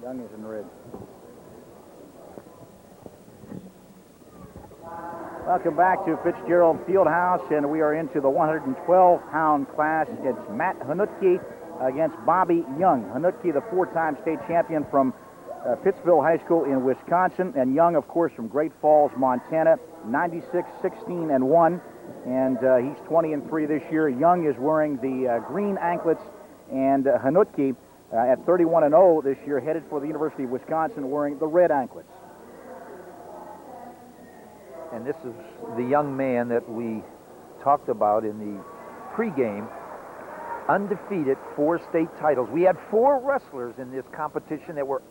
Young is in red. Welcome back to Fitzgerald Fieldhouse, and we are into the 112-pound class. It's Matt Hanulke against Bobby Young. Hanulke, the four-time state champion from Pittsville High School in Wisconsin, and Young, of course, from Great Falls, Montana, 96, 16, and 1, and he's 20 and 3 this year. Young is wearing the green anklets, and Hanulke, at 31 and 0 this year, headed for the University of Wisconsin, wearing the red anklets. And this is the young man that we talked about in the pregame. Undefeated, 4 state titles. We had 4 wrestlers in this competition that were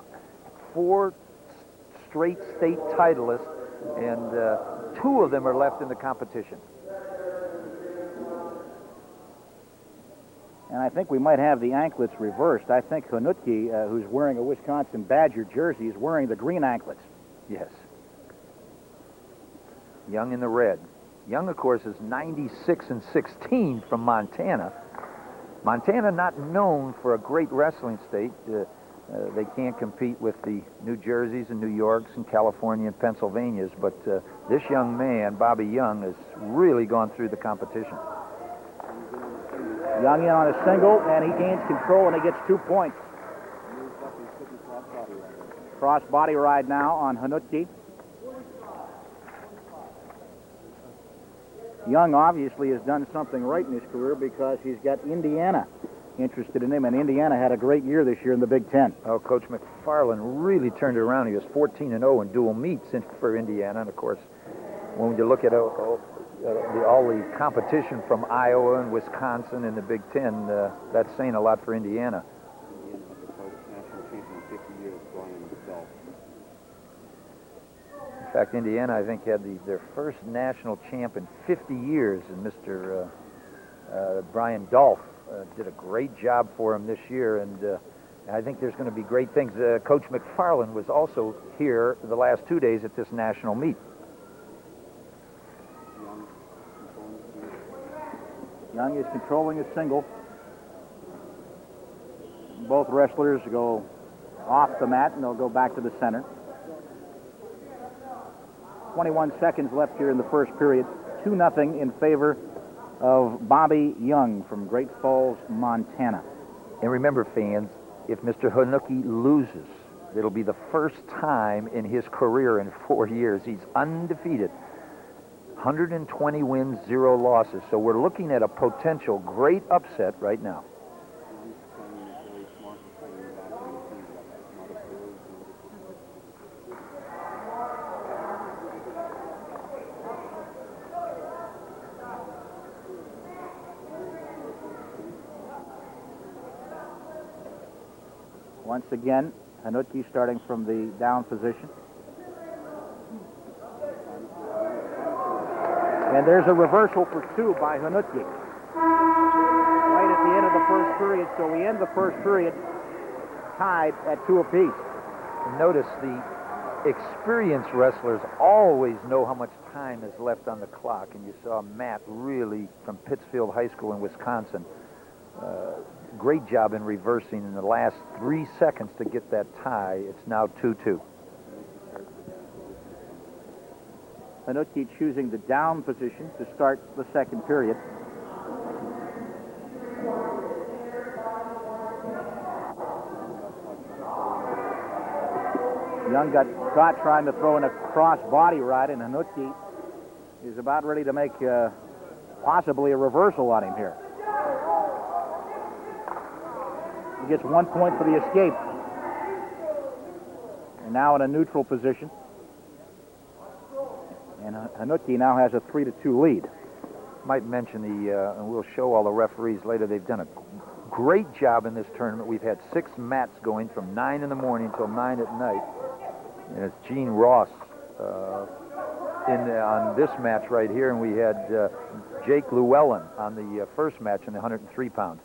4 straight state titleists, and 2 of them are left in the competition. And I think we might have the anklets reversed. I think Hanulke, who's wearing a Wisconsin Badger jersey, is wearing the green anklets. Yes. Young in the red. Young, of course, is 96 and 16 from Montana. Montana not known for a great wrestling state. They can't compete with the New Jerseys and New Yorks and California and Pennsylvanias, but this young man, Bobby Young, has really gone through the competition. Young in on a single, and he gains control, and he gets 2 points. Cross body ride now on Hanulke. Young obviously has done something right in his career because he's got Indiana interested in him, and Indiana had a great year this year in the Big Ten. Oh, Coach McFarland really turned it around. He was 14 and 0 in dual meets for Indiana, and of course, when you look at all the competition from Iowa and Wisconsin in the Big Ten, that's saying a lot for Indiana. In fact, Indiana, I think, had their first national champ in 50 years, and Mr. Brian Dolph did a great job for him this year, and I think there's going to be great things. Coach McFarland was also here the last 2 days at this national meet. Young is controlling a single. Both wrestlers go off the mat, and they'll go back to the center. 21 seconds left here in the first period. 2-0 in favor of Bobby Young from Great Falls, Montana. And remember, fans, if Mr. Hanulke loses, it'll be the first time in his career in 4 years. He's undefeated. 120 wins, 0 losses. So we're looking at a potential great upset right now. Once again, Hanulke starting from the down position. And there's a reversal for 2 by Hanulke. Right at the end of the first period, so we end the first period tied at 2 apiece. Notice the experienced wrestlers always know how much time is left on the clock, and you saw Matt really from Pittsfield High School in Wisconsin. Great job in reversing in the last 3 seconds to get that tie. It's now 2-2. Hanulke choosing the down position to start the second period. Young got caught trying to throw in a cross body ride, and Hanulke is about ready to make possibly a reversal on him here. He gets 1 point for the escape. And now in a neutral position. And Hanulke now has a 3-2 lead. Might mention and we'll show all the referees later, they've done a great job in this tournament. We've had 6 mats going from 9 in the morning until 9 at night. And it's Gene Ross on this match right here, and we had Jake Llewellyn on the first match in the 103 pounds.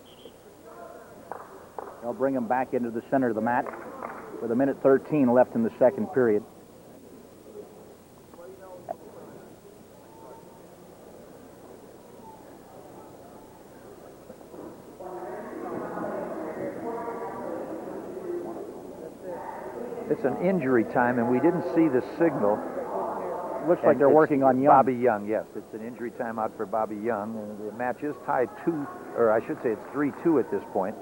They'll bring him back into the center of the mat with 1:13 left in the second period. It's an injury time, and we didn't see the signal. Looks like they're working on Young. Bobby Young, yes. It's an injury timeout for Bobby Young. And the match is tied 2, or I should say it's 3-2 at this point.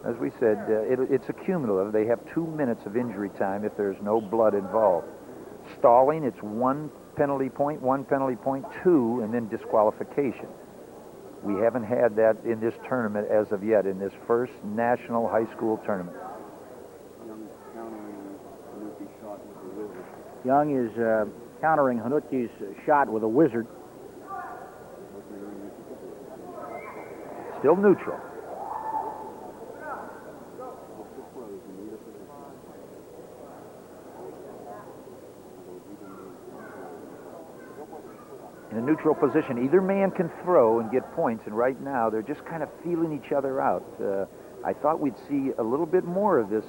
As we said, it's a cumulative. They have 2 minutes of injury time if there's no blood involved. Stalling, it's 1 penalty point, 1 penalty point, 2, and then disqualification. We haven't had that in this tournament as of yet, in this first national high school tournament. Young is countering Hanulke's shot with a wizard. Still neutral. In a neutral position, either man can throw and get points, and right now they're just kind of feeling each other out. I thought we'd see a little bit more of this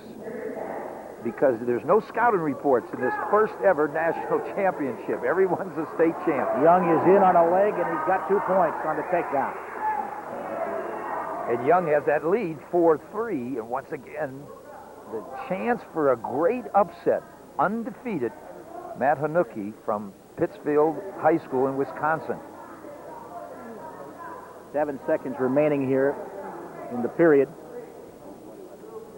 because there's no scouting reports in this first ever national championship. Everyone's a state champ. Young is in on a leg, and he's got 2 points on the takedown. And Young has that lead 4-3, and once again, the chance for a great upset. Undefeated Matt Hanulke from Pittsfield High School in Wisconsin. 7 seconds remaining here in the period.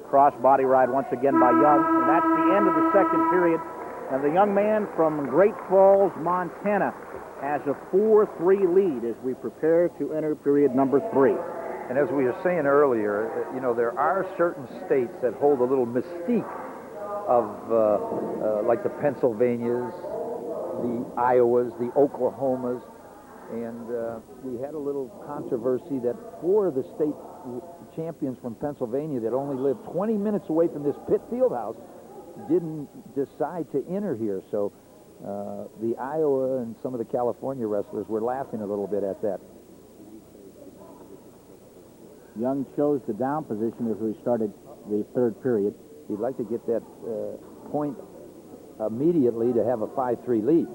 Cross body ride once again by Young, and that's the end of the second period. And the young man from Great Falls, Montana, has a 4-3 lead as we prepare to enter period number 3. And as we were saying earlier, you know, there are certain states that hold a little mystique of, like the Pennsylvanias, the Iowas, the Oklahomas, and we had a little controversy that 4 of the state champions from Pennsylvania that only lived 20 minutes away from this Pitt Fieldhouse didn't decide to enter here. So the Iowa and some of the California wrestlers were laughing a little bit at that. Young chose the down position as we started the third period. He'd like to get that point immediately to have a 5-3 lead.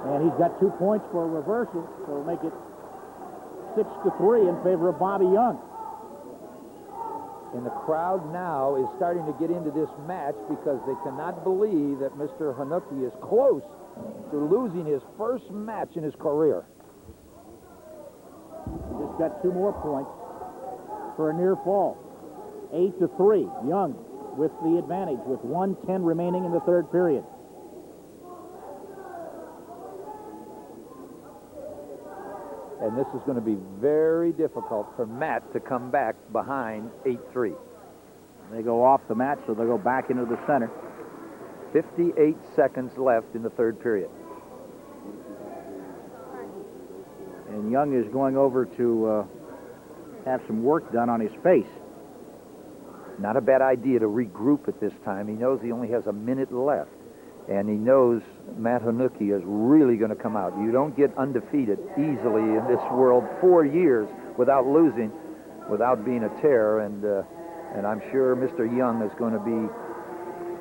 And he's got 2 points for a reversal, so it'll make it 6-3 in favor of Bobby Young. And the crowd now is starting to get into this match because they cannot believe that Mr. Hanulke is close to losing his first match in his career. Just got 2 more points for a near fall. 8-3. Young with the advantage with 1:10 remaining in the third period. And this is going to be very difficult for Matt to come back behind 8-3. They go off the mat, so they'll go back into the center. 58 seconds left in the third period. And Young is going over to have some work done on his face. Not a bad idea to regroup at this time. He knows he only has a minute left. And he knows Matt Hanulke is really going to come out. You don't get undefeated easily in this world 4 years without losing, without being a terror. And I'm sure Mr. Young is going to be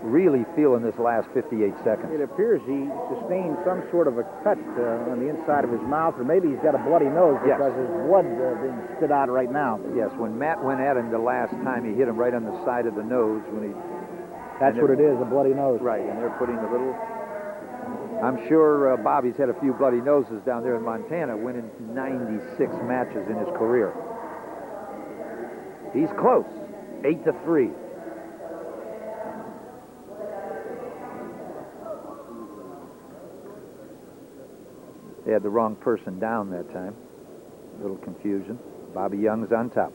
really feeling this last 58 seconds. It appears he sustained some sort of a cut on the inside of his mouth, or maybe he's got a bloody nose because his blood being spit out right now. Yes, when Matt went at him the last time, he hit him right on the side of the nose when he... That's what it is, a bloody nose. Right, and they're putting a little... I'm sure Bobby's had a few bloody noses down there in Montana, winning 96 matches in his career. He's close, 8-3. They had the wrong person down that time. A little confusion. Bobby Young's on top.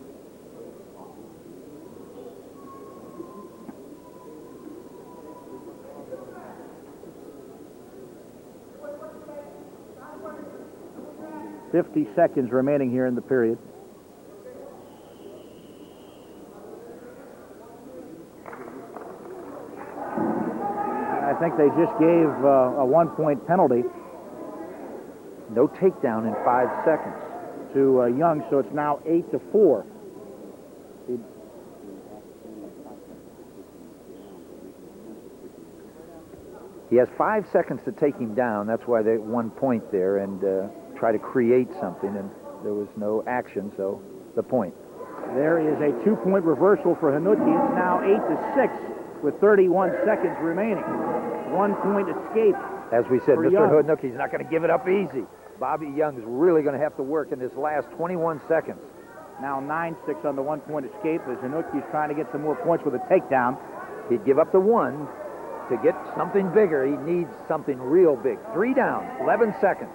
.50 seconds remaining here in the period. I think they just gave a 1-point penalty. No takedown in 5 seconds. To Young, so it's now 8-4. He has 5 seconds to take him down. That's why they 1 point there and try to create something, and there was no action, so the point. There is a 2-point reversal for Hanulke. It's now 8-6 with 31 seconds remaining. 1-point escape. As we said, for Mr. Young. Hanulke's not going to give it up easy. Bobby Young's really going to have to work in this last 21 seconds. Now 9-6 on the 1-point escape as Hanulke's trying to get some more points with a takedown. He'd give up the 1 to get something bigger. He needs something real big. 3 down, 11 seconds.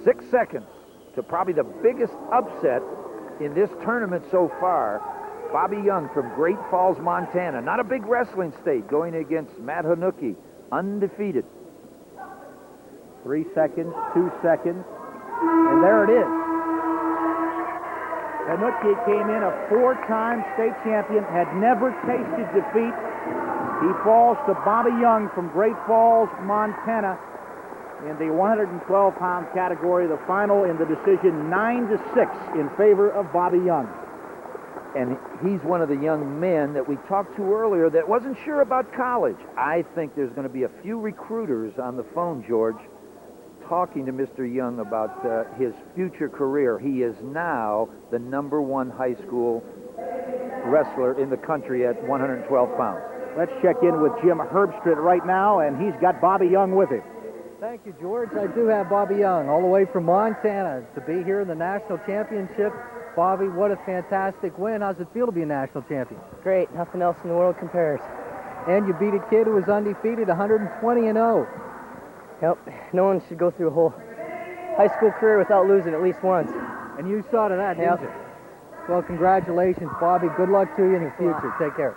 6 seconds to probably the biggest upset in this tournament so far. Bobby Young from Great Falls, Montana. Not a big wrestling state, going against Matt Hanulke, undefeated. 3 seconds, 2 seconds, and there it is. Hanulke came in a 4-time state champion, had never tasted defeat. He falls to Bobby Young from Great Falls, Montana in the 112-pound category. The final in the decision, 9-6 in favor of Bobby Young. And he's one of the young men that we talked to earlier that wasn't sure about college. I think there's going to be a few recruiters on the phone, George, talking to Mr. Young about his future career. He is now the #1 high school wrestler in the country at 112 pounds. Let's check in with Jim Herbstritt right now, and he's got Bobby Young with him. Thank you, George. I do have Bobby Young, all the way from Montana, to be here in the national championship. Bobby, what a fantastic win. How's it feel to be a national champion? Great. Nothing else in the world compares. And you beat a kid who was undefeated, 120-0. Yep. No one should go through a whole high school career without losing at least once. And you saw to that, Yep. didn't you? Well, congratulations, Bobby. Good luck to you in the future. Take care.